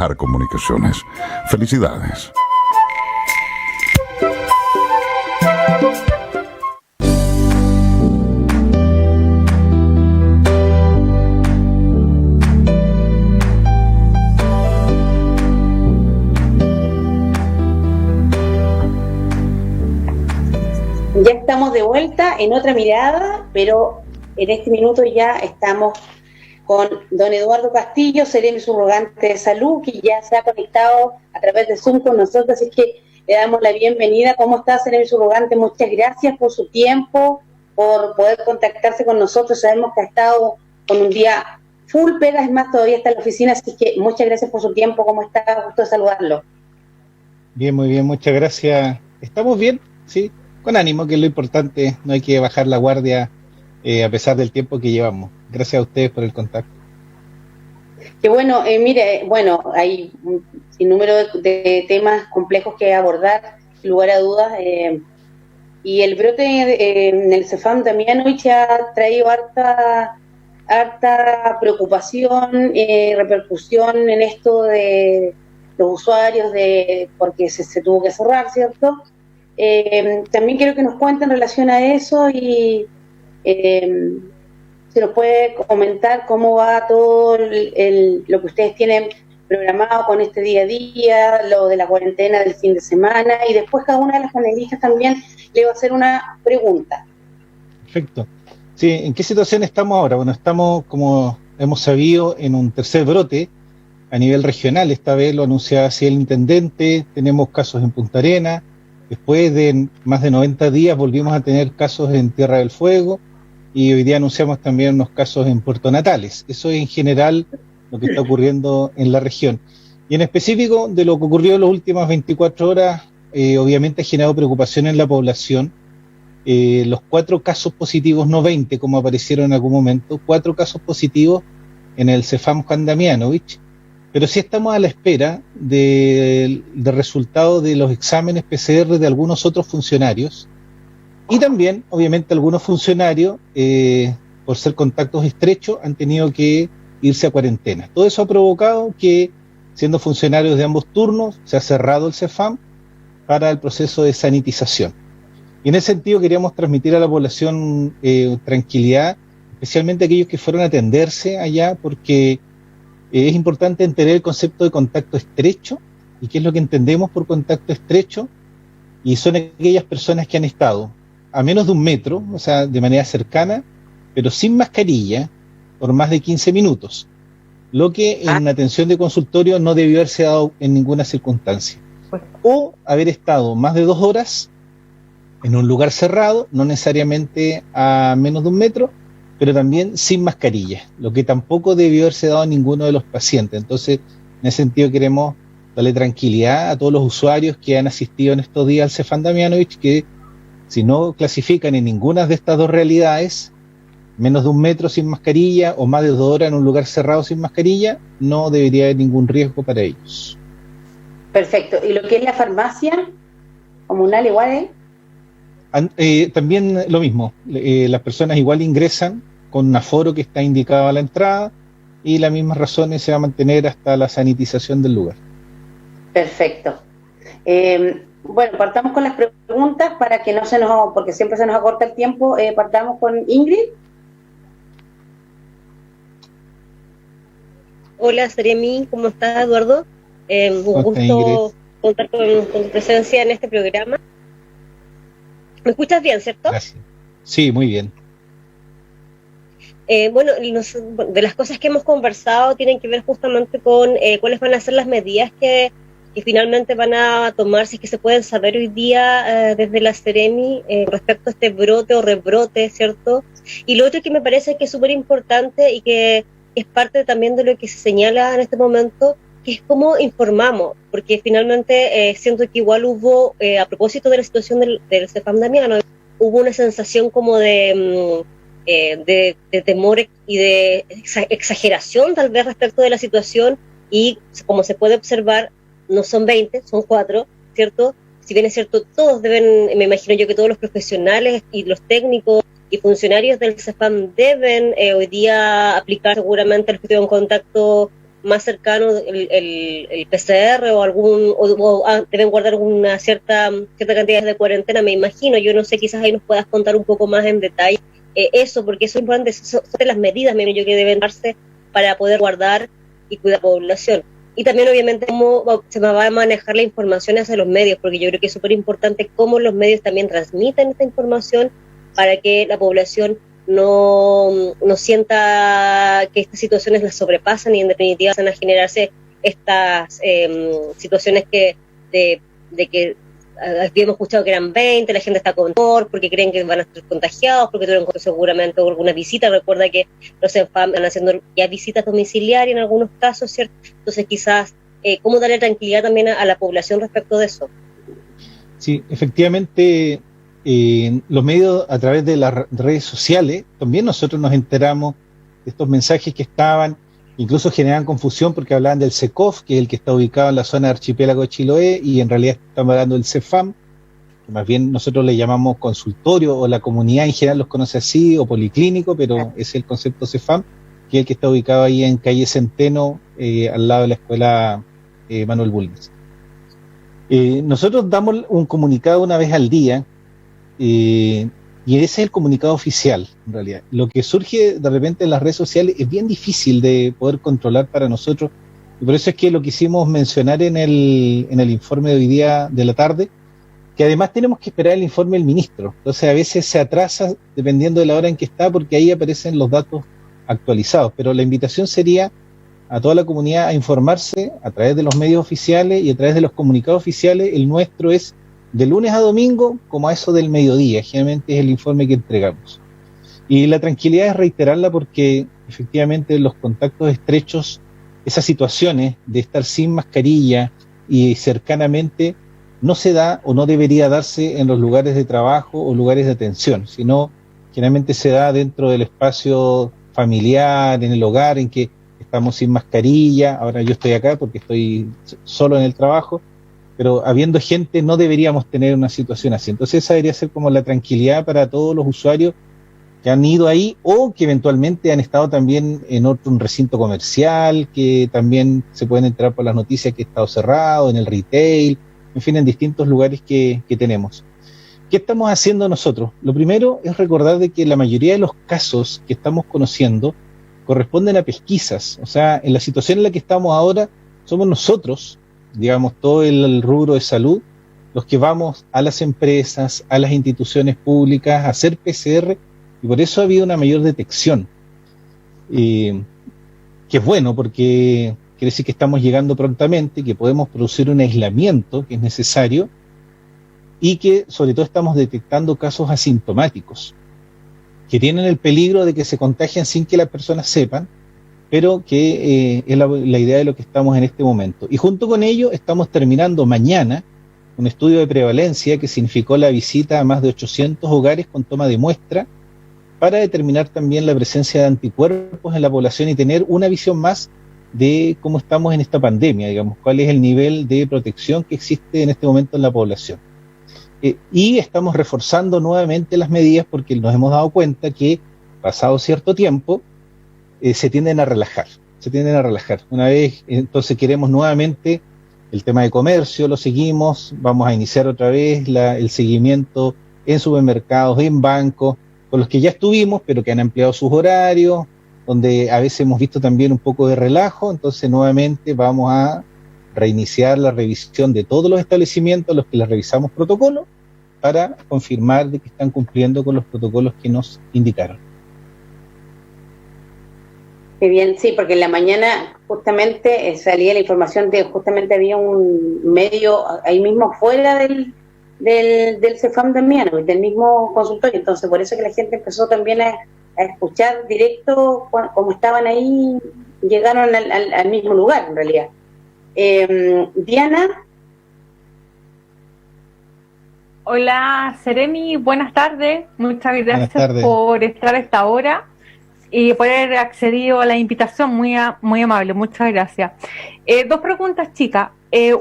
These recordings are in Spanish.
Guadalajara Comunicaciones. Felicidades. Ya estamos de vuelta en otra mirada, pero en este minuto ya estamos con don Eduardo Castillo, seremi subrogante de salud, que ya se ha conectado a través de Zoom con nosotros, así que le damos la bienvenida. ¿Cómo está, seremi subrogante? Muchas gracias por su tiempo, por poder contactarse con nosotros. Sabemos que ha estado con un día full pega, es más, todavía está en la oficina, así que muchas gracias por su tiempo. ¿Cómo está? Gusto de saludarlo. Bien, muy bien, muchas gracias. ¿Estamos bien? Sí. Con ánimo, que es lo importante, no hay que bajar la guardia a pesar del tiempo que llevamos. Gracias a ustedes por el contacto. Que bueno, mire, bueno, hay un sinnúmero de temas complejos que abordar, sin lugar a dudas, y el brote en el CEFAM Damianovich ha traído harta preocupación, repercusión en esto de los usuarios, porque se tuvo que cerrar, ¿cierto? También quiero que nos cuenten en relación a eso y se nos puede comentar cómo va todo lo que ustedes tienen programado con este día a día, lo de la cuarentena del fin de semana, y después cada una de las panelistas también le va a hacer una pregunta. Perfecto. Sí, ¿en qué situación estamos ahora? Bueno, estamos, como hemos sabido, en un tercer brote a nivel regional. Esta vez lo anunciaba así el intendente. Tenemos casos en Punta Arenas. Después de más de 90 días volvimos a tener casos en Tierra del Fuego y hoy día anunciamos también unos casos en Puerto Natales. Eso es en general lo que está ocurriendo en la región. Y en específico de lo que ocurrió en las últimas 24 horas, obviamente ha generado preocupación en la población. Los 4 casos positivos, no 20 como aparecieron en algún momento, 4 casos positivos en el CEFAM Juan Damianovich. Pero sí estamos a la espera de resultados de los exámenes PCR de algunos otros funcionarios y también, obviamente, algunos funcionarios, por ser contactos estrechos, han tenido que irse a cuarentena. Todo eso ha provocado que, siendo funcionarios de ambos turnos, se ha cerrado el CEFAM para el proceso de sanitización. Y en ese sentido queríamos transmitir a la población tranquilidad, especialmente aquellos que fueron a atenderse allá, porque es importante entender el concepto de contacto estrecho y qué es lo que entendemos por contacto estrecho, y son aquellas personas que han estado a menos de 1 metro, o sea, de manera cercana, pero sin mascarilla, por más de 15 minutos, lo que en atención de consultorio no debió haberse dado en ninguna circunstancia. O haber estado más de 2 horas en un lugar cerrado, no necesariamente a menos de 1 metro, pero también sin mascarilla, lo que tampoco debió haberse dado a ninguno de los pacientes. Entonces, en ese sentido queremos darle tranquilidad a todos los usuarios que han asistido en estos días al CEFAM Damianovich, que si no clasifican en ninguna de estas dos realidades, menos de 1 metro sin mascarilla o más de 2 horas en un lugar cerrado sin mascarilla, no debería haber ningún riesgo para ellos. Perfecto. ¿Y lo que es la farmacia comunal igual también lo mismo, las personas igual ingresan con un aforo que está indicado a la entrada y las mismas razones se va a mantener hasta la sanitización del lugar. Perfecto. Bueno, partamos con las preguntas para que no se nos, porque siempre se nos acorta el tiempo, partamos con Ingrid. Hola, Seremi, ¿cómo estás, Eduardo? Un gusto contar con tu presencia en este programa. ¿Me escuchas bien, cierto? Gracias. Sí, muy bien. Bueno, de las cosas que hemos conversado tienen que ver justamente con cuáles van a ser las medidas que finalmente van a tomar, si es que se pueden saber hoy día desde la Seremi respecto a este brote o rebrote, ¿cierto? Y lo otro que me parece que es súper importante y que es parte también de lo que se señala en este momento, que es cómo informamos, porque finalmente siento que igual hubo, a propósito de la situación del CEFAM Damiano, hubo una sensación como de temor y de exageración tal vez respecto de la situación, y como se puede observar, no son 20, son 4, ¿cierto? Si bien es cierto, todos deben, me imagino yo que todos los profesionales y los técnicos y funcionarios del CEFAM deben hoy día aplicar seguramente el estudio en contacto más cercano el PCR o deben guardar una cierta cantidad de cuarentena, me imagino. Yo no sé, quizás ahí nos puedas contar un poco más en detalle eso, porque eso es importante, son las medidas, me imagino yo, que deben darse para poder guardar y cuidar a la población. Y también, obviamente, cómo se va a manejar la información hacia los medios, porque yo creo que es súper importante cómo los medios también transmiten esta información para que la población no sienta que estas situaciones las sobrepasan y en definitiva van a generarse estas situaciones de que habíamos escuchado que eran 20, la gente está con temor porque creen que van a estar contagiados, porque tuvieron seguramente alguna visita. Recuerda que los ENFAM están haciendo ya visitas domiciliarias en algunos casos, ¿cierto? Entonces quizás, ¿cómo darle tranquilidad también a la población respecto de eso? Sí, efectivamente, los medios a través de las redes sociales, también nosotros nos enteramos de estos mensajes que estaban, incluso generaban confusión porque hablaban del CECOF, que es el que está ubicado en la zona del archipiélago de Chiloé, y en realidad estamos hablando del CEFAM, que más bien nosotros le llamamos consultorio, o la comunidad en general los conoce así, o policlínico, pero es el concepto CEFAM, que es el que está ubicado ahí en calle Centeno, al lado de la escuela Manuel Bulnes. Nosotros damos un comunicado una vez al día, y ese es el comunicado oficial, en realidad. Lo que surge de repente en las redes sociales es bien difícil de poder controlar para nosotros, y por eso es que lo quisimos mencionar en el informe de hoy día de la tarde, que además tenemos que esperar el informe del ministro. Entonces a veces se atrasa dependiendo de la hora en que está, porque ahí aparecen los datos actualizados. Pero la invitación sería a toda la comunidad a informarse a través de los medios oficiales y a través de los comunicados oficiales. El nuestro es de lunes a domingo, como a eso del mediodía, generalmente es el informe que entregamos. Y la tranquilidad es reiterarla porque efectivamente los contactos estrechos, esas situaciones de estar sin mascarilla y cercanamente, no se da o no debería darse en los lugares de trabajo o lugares de atención, sino generalmente se da dentro del espacio familiar, en el hogar, en que estamos sin mascarilla. Ahora yo estoy acá porque estoy solo en el trabajo, pero habiendo gente no deberíamos tener una situación así. Entonces esa debería ser como la tranquilidad para todos los usuarios que han ido ahí o que eventualmente han estado también en un recinto comercial, que también se pueden enterar por las noticias que ha estado cerrado, en el retail, en fin, en distintos lugares que tenemos. ¿Qué estamos haciendo nosotros? Lo primero es recordar de que la mayoría de los casos que estamos conociendo corresponden a pesquisas. O sea, en la situación en la que estamos ahora somos nosotros, digamos, todo el rubro de salud, los que vamos a las empresas, a las instituciones públicas a hacer PCR, y por eso ha habido una mayor detección, que es bueno porque quiere decir que estamos llegando prontamente, que podemos producir un aislamiento que es necesario, y que sobre todo estamos detectando casos asintomáticos, que tienen el peligro de que se contagian sin que las personas sepan, pero que es la idea de lo que estamos en este momento. Y junto con ello estamos terminando mañana un estudio de prevalencia que significó la visita a más de 800 hogares con toma de muestra para determinar también la presencia de anticuerpos en la población y tener una visión más de cómo estamos en esta pandemia, digamos, cuál es el nivel de protección que existe en este momento en la población. Y estamos reforzando nuevamente las medidas porque nos hemos dado cuenta que pasado cierto tiempo se tienden a relajar. Una vez, entonces queremos nuevamente el tema de comercio, lo seguimos, vamos a iniciar otra vez el seguimiento en supermercados, en bancos, con los que ya estuvimos, pero que han ampliado sus horarios, donde a veces hemos visto también un poco de relajo. Entonces nuevamente vamos a reiniciar la revisión de todos los establecimientos a los que les revisamos protocolos para confirmar de que están cumpliendo con los protocolos que nos indicaron. Qué bien, sí, porque en la mañana justamente salía la información de justamente había un medio ahí mismo fuera del CEFAM también, del mismo consultorio. Entonces por eso que la gente empezó también a escuchar directo como estaban ahí, llegaron al mismo lugar en realidad. Diana. Hola Seremi, buenas tardes, muchas gracias por estar a esta hora y por haber accedido a la invitación, muy amable, muchas gracias. Dos preguntas chicas,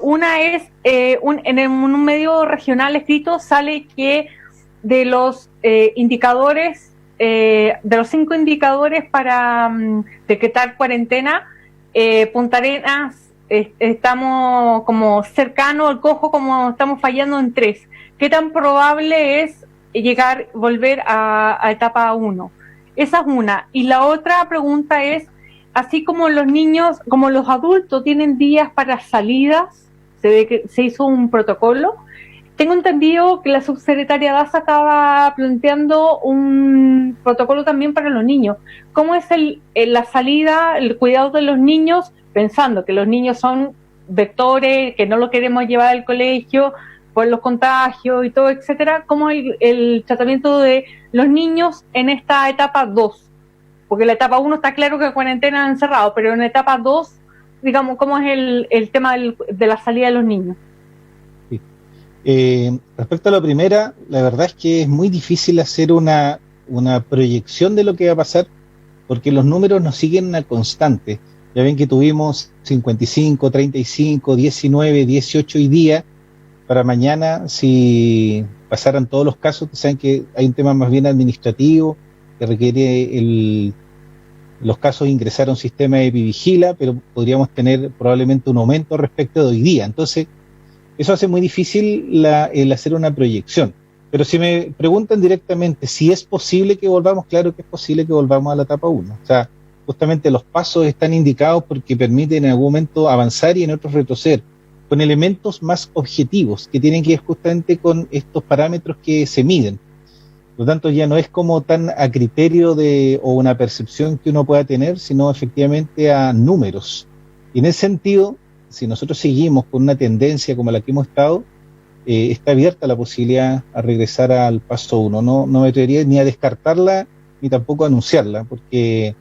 una es, en un medio regional escrito sale que de los indicadores, de los 5 indicadores para decretar cuarentena, Punta Arenas estamos como cercano al Cojo, como estamos fallando en 3. ¿Qué tan probable es volver a etapa 1? Esa es una. Y la otra pregunta es, así como los niños, como los adultos tienen días para salidas, se ve que se hizo un protocolo. Tengo entendido que la subsecretaria Daza estaba planteando un protocolo también para los niños. ¿Cómo es la salida, el cuidado de los niños, pensando que los niños son vectores, que no lo queremos llevar al colegio por los contagios y todo, etcétera? ¿Cómo es el tratamiento de los niños en esta etapa 2? Porque la etapa 1 está claro que cuarentena encerrado, pero en la etapa 2, digamos, ¿cómo es el tema de la salida de los niños? Respecto a la primera, la verdad es que es muy difícil hacer una proyección de lo que va a pasar, porque los números nos siguen una constante. Ya ven que tuvimos 55, 35, 19, 18 hoy día. Para mañana, si pasaran todos los casos, que saben que hay un tema más bien administrativo, que requiere los casos ingresar a un sistema de epivigila, pero podríamos tener probablemente un aumento respecto de hoy día. Entonces, eso hace muy difícil el hacer una proyección. Pero si me preguntan directamente si es posible que volvamos, claro que es posible que volvamos a la etapa 1. O sea, justamente los pasos están indicados porque permiten en algún momento avanzar y en otros retroceder, con elementos más objetivos que tienen que ver justamente con estos parámetros que se miden. Por lo tanto, ya no es como tan a criterio o una percepción que uno pueda tener, sino efectivamente a números. Y en ese sentido, si nosotros seguimos con una tendencia como la que hemos estado, está abierta la posibilidad a regresar al paso 1. No me atrevería ni a descartarla, ni tampoco a anunciarla, porque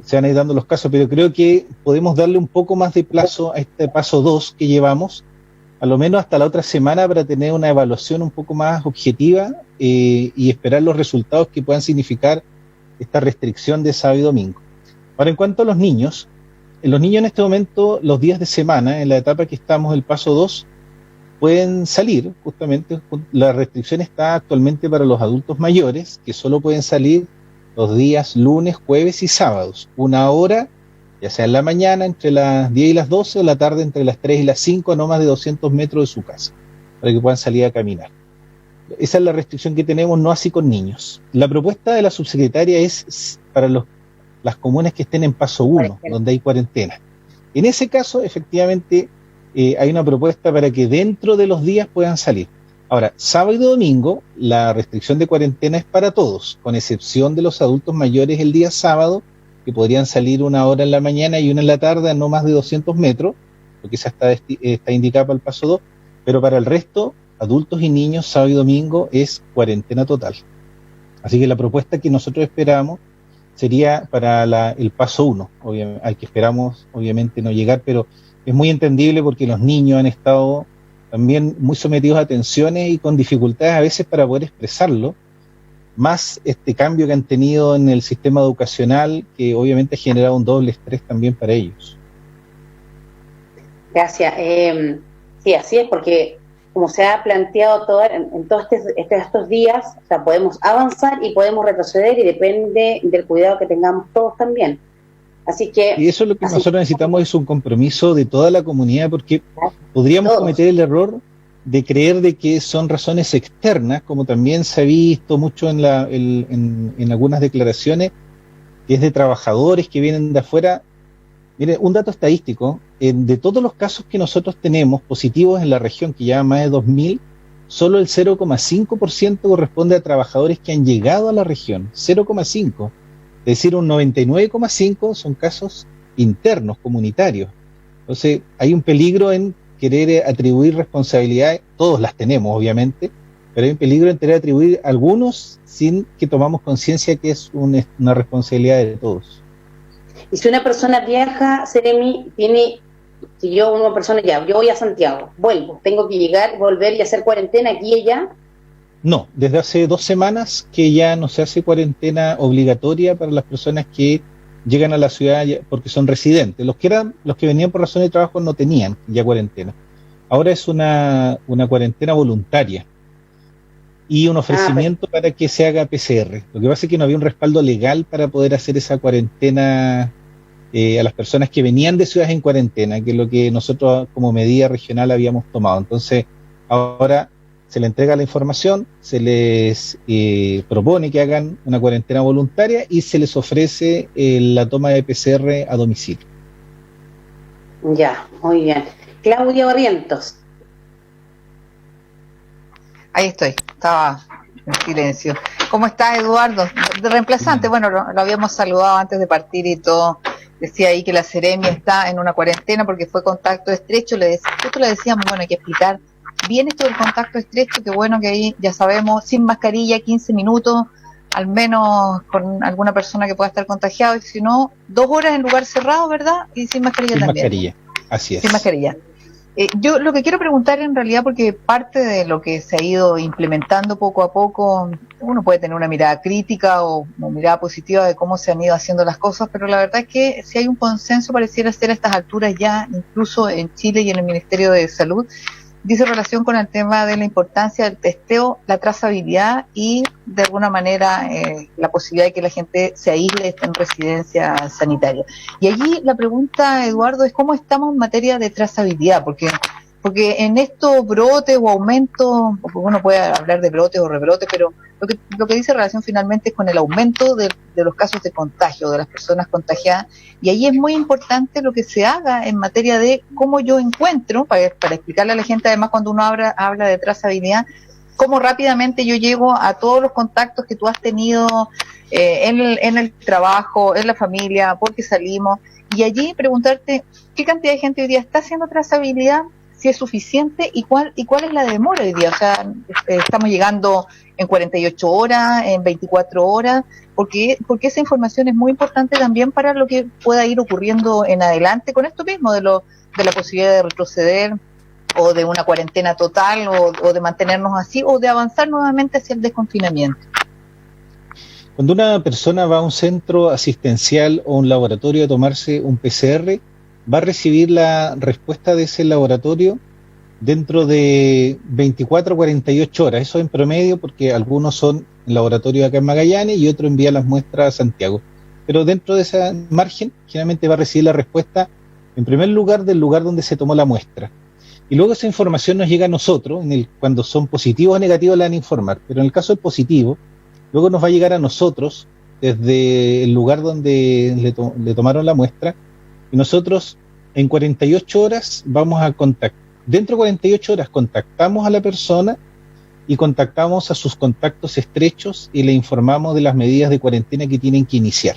se van a ir dando los casos, pero creo que podemos darle un poco más de plazo a este paso 2 que llevamos, a lo menos hasta la otra semana, para tener una evaluación un poco más objetiva y esperar los resultados que puedan significar esta restricción de sábado y domingo. Ahora, en cuanto a los niños en este momento, los días de semana, en la etapa que estamos, el paso 2, pueden salir, justamente, la restricción está actualmente para los adultos mayores, que solo pueden salir los días lunes, jueves y sábados, 1 hora, ya sea en la mañana entre las 10 y las 12, o la tarde entre las 3 y las 5, a no más de 200 metros de su casa, para que puedan salir a caminar. Esa es la restricción que tenemos, no así con niños. La propuesta de la subsecretaria es para las comunas que estén en paso 1, donde hay cuarentena. En ese caso, efectivamente, hay una propuesta para que dentro de los días puedan salir. Ahora, sábado y domingo, la restricción de cuarentena es para todos, con excepción de los adultos mayores el día sábado, que podrían salir 1 hora en la mañana y 1 en la tarde a no más de 200 metros, porque esa está indicada para el paso 2, pero para el resto, adultos y niños, sábado y domingo, es cuarentena total. Así que la propuesta que nosotros esperamos sería para el paso 1, al que esperamos obviamente no llegar, pero es muy entendible porque los niños han estado también muy sometidos a tensiones y con dificultades a veces para poder expresarlo, más este cambio que han tenido en el sistema educacional, que obviamente ha generado un doble estrés también para ellos. Gracias. Sí, así es, porque como se ha planteado en todos estos días, o sea, podemos avanzar y podemos retroceder, y depende del cuidado que tengamos todos también. Así que, y eso es lo que nosotros necesitamos, es un compromiso de toda la comunidad, porque podríamos cometer el error de creer de que son razones externas, como también se ha visto mucho en algunas declaraciones, que es de trabajadores que vienen de afuera. Mire, un dato estadístico, de todos los casos que nosotros tenemos positivos en la región, que ya más de 2.000, solo el 0,5% corresponde a trabajadores que han llegado a la región, 0,5%. Es decir, un 99,5% son casos internos, comunitarios. Entonces, hay un peligro en querer atribuir responsabilidades, todos las tenemos, obviamente, pero hay un peligro en querer atribuir algunos sin que tomamos conciencia que es una responsabilidad de todos. Y si una persona viaja, Seremi, yo voy a Santiago, vuelvo, tengo que llegar, volver y hacer cuarentena aquí y allá. No, desde hace 2 semanas que ya no se hace cuarentena obligatoria para las personas que llegan a la ciudad porque son residentes. Los que venían por razones de trabajo no tenían ya cuarentena. Ahora es una cuarentena voluntaria y un ofrecimiento para que se haga PCR. Lo que pasa es que no había un respaldo legal para poder hacer esa cuarentena a las personas que venían de ciudades en cuarentena, que es lo que nosotros como medida regional habíamos tomado. Entonces, ahora se les entrega la información, se les propone que hagan una cuarentena voluntaria y se les ofrece la toma de PCR a domicilio. Ya, muy bien. Claudia Barrientos. Ahí estoy, estaba en silencio. ¿Cómo estás, Eduardo? De reemplazante, bueno, lo habíamos saludado antes de partir y todo. Decía ahí que la Seremi está en una cuarentena porque fue contacto estrecho. Justo le decíamos, bueno, hay que explicar bien esto del contacto estrecho, que bueno que ahí ya sabemos, sin mascarilla, 15 minutos, al menos con alguna persona que pueda estar contagiado, y si no, 2 horas en lugar cerrado, ¿verdad? Y sin mascarilla también. Sin mascarilla, así es. Sin mascarilla. Yo lo que quiero preguntar en realidad, porque parte de lo que se ha ido implementando poco a poco, uno puede tener una mirada crítica o mirada positiva de cómo se han ido haciendo las cosas, pero la verdad es que si hay un consenso, pareciera ser a estas alturas ya, incluso en Chile y en el Ministerio de Salud, dice relación con el tema de la importancia del testeo, la trazabilidad y de alguna manera la posibilidad de que la gente se aísle, esté en residencia sanitaria. Y allí la pregunta, Eduardo, es cómo estamos en materia de trazabilidad, porque en estos brotes o aumentos, uno puede hablar de brotes o rebrotes, pero lo que dice relación finalmente es con el aumento de los casos de contagio, de las personas contagiadas, y ahí es muy importante lo que se haga en materia de cómo yo encuentro, para explicarle a la gente, además cuando uno habla de trazabilidad, cómo rápidamente yo llego a todos los contactos que tú has tenido en el trabajo, en la familia, porque salimos, y allí preguntarte qué cantidad de gente hoy día está haciendo trazabilidad, si es suficiente y cuál es la demora hoy día. O sea, estamos llegando en 48 horas, en 24 horas, porque esa información es muy importante también para lo que pueda ir ocurriendo en adelante con esto mismo, de la posibilidad de retroceder o de una cuarentena total o de mantenernos así o de avanzar nuevamente hacia el desconfinamiento. Cuando una persona va a un centro asistencial o un laboratorio a tomarse un PCR, va a recibir la respuesta de ese laboratorio dentro de 24 a 48 horas, eso en promedio, porque algunos son en laboratorio acá en Magallanes y otro envía las muestras a Santiago. Pero dentro de ese margen, generalmente va a recibir la respuesta, en primer lugar, del lugar donde se tomó la muestra. Y luego esa información nos llega a nosotros, cuando son positivos o negativos la van a informar, pero en el caso del positivo, luego nos va a llegar a nosotros desde el lugar donde le tomaron la muestra, y nosotros en 48 horas vamos a contactar. Dentro de 48 horas contactamos a la persona y contactamos a sus contactos estrechos y le informamos de las medidas de cuarentena que tienen que iniciar.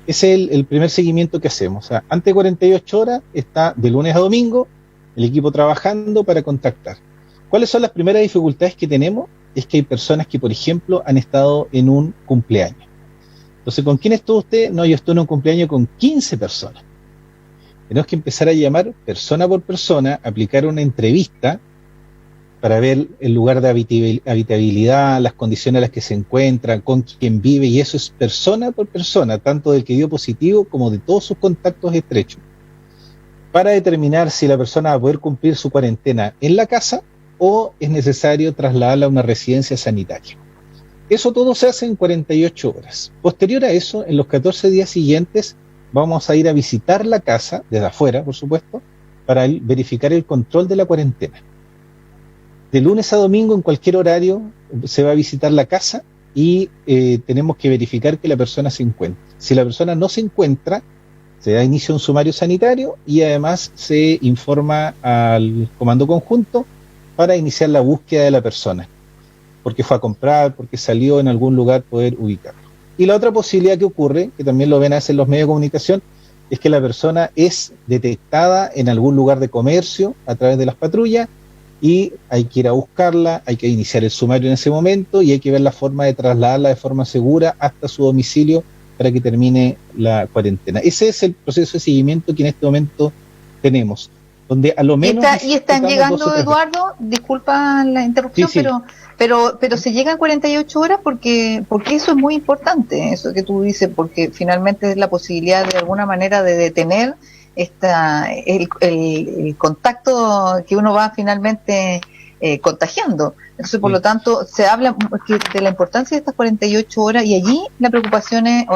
Ese es el primer seguimiento que hacemos. O sea, antes de 48 horas está de lunes a domingo el equipo trabajando para contactar. ¿Cuáles son las primeras dificultades que tenemos? Es que hay personas que, por ejemplo, han estado en un cumpleaños. Entonces, ¿con quién estuvo usted? No, yo estuve en un cumpleaños con 15 personas. Tenemos que empezar a llamar persona por persona, aplicar una entrevista para ver el lugar de habitabilidad, las condiciones en las que se encuentran, con quién vive, y eso es persona por persona, tanto del que dio positivo como de todos sus contactos estrechos, para determinar si la persona va a poder cumplir su cuarentena en la casa o es necesario trasladarla a una residencia sanitaria. Eso todo se hace en 48 horas. Posterior a eso, en los 14 días siguientes, vamos a ir a visitar la casa, desde afuera, por supuesto, para verificar el control de la cuarentena. De lunes a domingo, en cualquier horario, se va a visitar la casa y tenemos que verificar que la persona se encuentre. Si la persona no se encuentra, se da inicio a un sumario sanitario y además se informa al comando conjunto para iniciar la búsqueda de la persona, porque fue a comprar, porque salió en algún lugar, poder ubicarlo. Y la otra posibilidad que ocurre, que también lo ven a hacer los medios de comunicación, es que la persona es detectada en algún lugar de comercio a través de las patrullas y hay que ir a buscarla, hay que iniciar el sumario en ese momento y hay que ver la forma de trasladarla de forma segura hasta su domicilio para que termine la cuarentena. Ese es el proceso de seguimiento que en este momento tenemos, donde a lo menos... ¿Y están llegando, Eduardo? Disculpa la interrupción, sí. Pero se llega en 48 horas porque eso es muy importante, eso que tú dices, porque finalmente es la posibilidad de alguna manera de detener el contacto que uno va finalmente contagiando. Entonces, por lo tanto, se habla de la importancia de estas 48 horas y allí las preocupaciones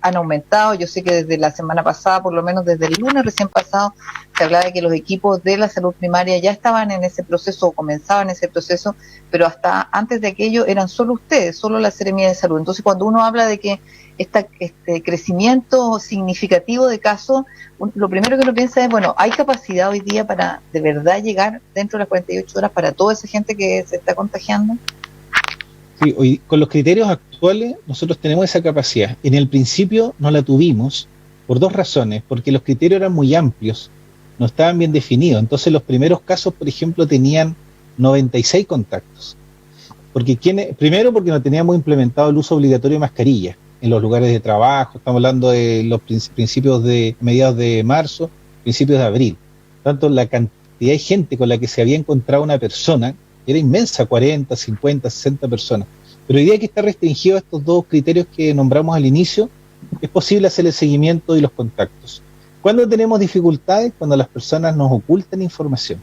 han aumentado. Yo sé que desde la semana pasada, por lo menos desde el lunes recién pasado, se hablaba de que los equipos de la salud primaria ya estaban en ese proceso o comenzaban ese proceso, pero hasta antes de aquello eran solo ustedes, solo la Seremía de Salud. Entonces, cuando uno habla de que este crecimiento significativo de casos, lo primero que uno piensa es, bueno, ¿hay capacidad hoy día para de verdad llegar dentro de las 48 horas para toda esa gente que se está contagiando? Sí, hoy, con los criterios actuales nosotros tenemos esa capacidad. En el principio no la tuvimos por dos razones, porque los criterios eran muy amplios, no estaban bien definidos. Entonces los primeros casos, por ejemplo, tenían 96 contactos. Primero porque no teníamos implementado el uso obligatorio de mascarilla en los lugares de trabajo, estamos hablando de los principios de mediados de marzo, principios de abril. Tanto la cantidad de gente con la que se había encontrado una persona era inmensa, 40, 50, 60 personas. Pero hoy día que está restringido a estos dos criterios que nombramos al inicio, es posible hacer el seguimiento y los contactos. ¿Cuándo tenemos dificultades? Cuando las personas nos ocultan información.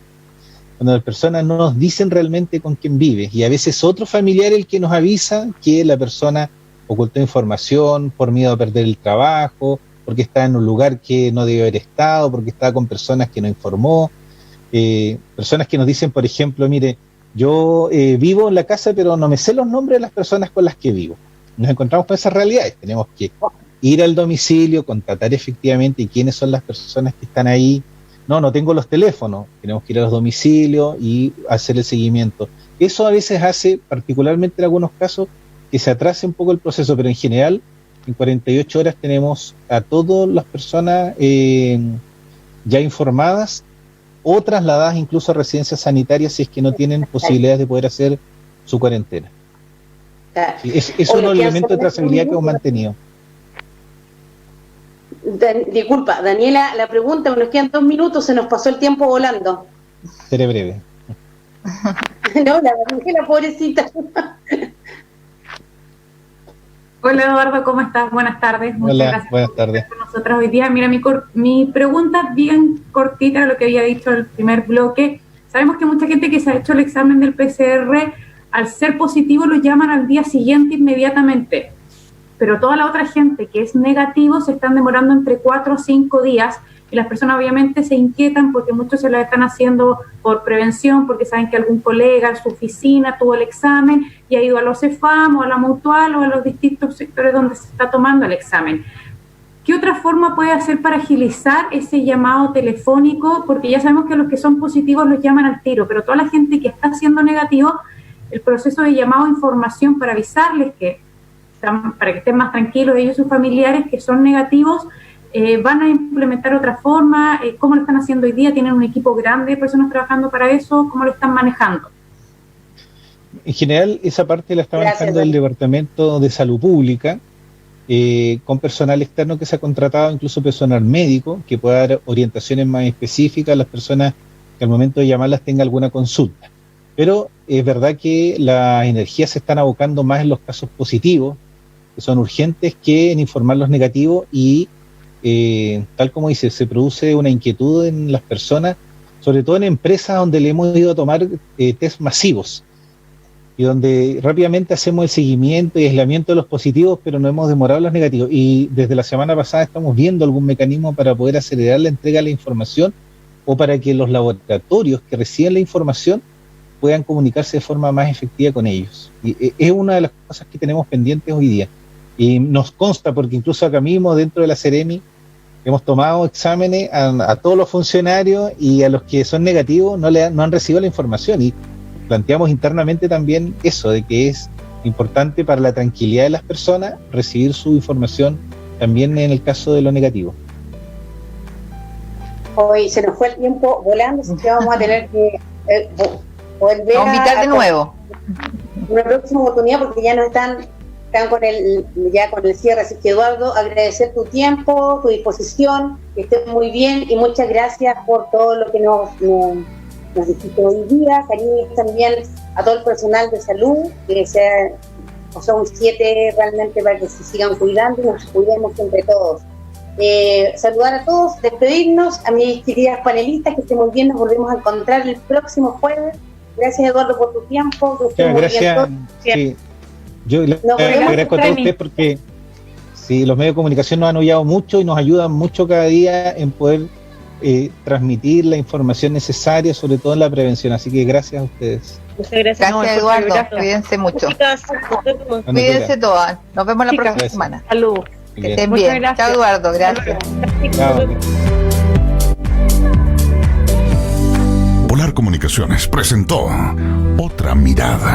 Cuando las personas no nos dicen realmente con quién vive. Y a veces otro familiar el que nos avisa que la persona ocultó información por miedo a perder el trabajo, porque está en un lugar que no debe haber estado, porque está con personas que no informó, personas que nos dicen, por ejemplo, mire, yo vivo en la casa pero no me sé los nombres de las personas con las que vivo. Nos encontramos con esas realidades, tenemos que ir al domicilio, constatar efectivamente quiénes son las personas que están ahí. No tengo los teléfonos, tenemos que ir a los domicilios y hacer el seguimiento. Eso a veces hace, particularmente en algunos casos, que se atrase un poco el proceso, pero en general, en 48 horas tenemos a todas las personas ya informadas o trasladadas incluso a residencias sanitarias si es que no tienen posibilidades de poder hacer su cuarentena. Es un elemento de trazabilidad que hemos mantenido. Disculpa, Daniela, la pregunta, nos quedan 2 minutos, se nos pasó el tiempo volando. Seré breve. No, la Daniela, pobrecita. Hola Eduardo, ¿cómo estás? Buenas tardes. Muchas gracias buenas tardes. Por nosotros hoy día. Mira, mi pregunta bien cortita, lo que había dicho en el primer bloque. Sabemos que mucha gente que se ha hecho el examen del PCR, al ser positivo lo llaman al día siguiente inmediatamente. Pero toda la otra gente que es negativo se están demorando entre 4 o 5 días y las personas obviamente se inquietan porque muchos se lo están haciendo por prevención, porque saben que algún colega en su oficina tuvo el examen y ha ido a los CEFAM o a la Mutual o a los distintos sectores donde se está tomando el examen. ¿Qué otra forma puede hacer para agilizar ese llamado telefónico? Porque ya sabemos que los que son positivos los llaman al tiro, pero toda la gente que está siendo negativo, el proceso de llamado a información para avisarles para que estén más tranquilos ellos y sus familiares que son negativos, ¿van a implementar otra forma? ¿Cómo lo están haciendo hoy día? ¿Tienen un equipo grande de personas trabajando para eso? ¿Cómo lo están manejando? En general, esa parte la está manejando el Departamento de Salud Pública, con personal externo que se ha contratado, incluso personal médico, que pueda dar orientaciones más específicas a las personas que al momento de llamarlas tengan alguna consulta. Pero es verdad que las energías se están abocando más en los casos positivos, que son urgentes, que en informar los negativos y tal como dice, se produce una inquietud en las personas, sobre todo en empresas donde le hemos ido a tomar test masivos y donde rápidamente hacemos el seguimiento y aislamiento de los positivos, pero no hemos demorado los negativos. Y desde la semana pasada estamos viendo algún mecanismo para poder acelerar la entrega de la información o para que los laboratorios que reciben la información puedan comunicarse de forma más efectiva con ellos. Y es una de las cosas que tenemos pendientes hoy día. Y nos consta, porque incluso acá mismo, dentro de la Seremi, hemos tomado exámenes a todos los funcionarios y a los que son negativos no han recibido la información. Y planteamos internamente también eso, de que es importante para la tranquilidad de las personas recibir su información también en el caso de lo negativo. Hoy se nos fue el tiempo volando, así que vamos a tener que volver a invitar de nuevo. Una próxima oportunidad porque ya nos están con el cierre. Así que Eduardo, agradecer tu tiempo, tu disposición, que estés muy bien y muchas gracias por todo lo que nos dijiste hoy día. Cariños también a todo el personal de salud, que son 7 realmente para que se sigan cuidando y nos cuidemos entre todos. Saludar a todos, despedirnos, a mis queridas panelistas, que estén muy bien, nos volvemos a encontrar el próximo jueves Gracias, Eduardo, por tu tiempo. Gracias. Sí. Yo le agradezco a todos ustedes porque los medios de comunicación nos han ayudado mucho y nos ayudan mucho cada día en poder transmitir la información necesaria, sobre todo en la prevención. Así que gracias a ustedes. Muchas gracias. Gracias, Eduardo. Cuídense mucho. Chicas, cuídense todas. Nos vemos la próxima semana. Salud. Que estén bien. Chao, Eduardo. Gracias. Chao. Polar Comunicaciones presentó Otra Mirada.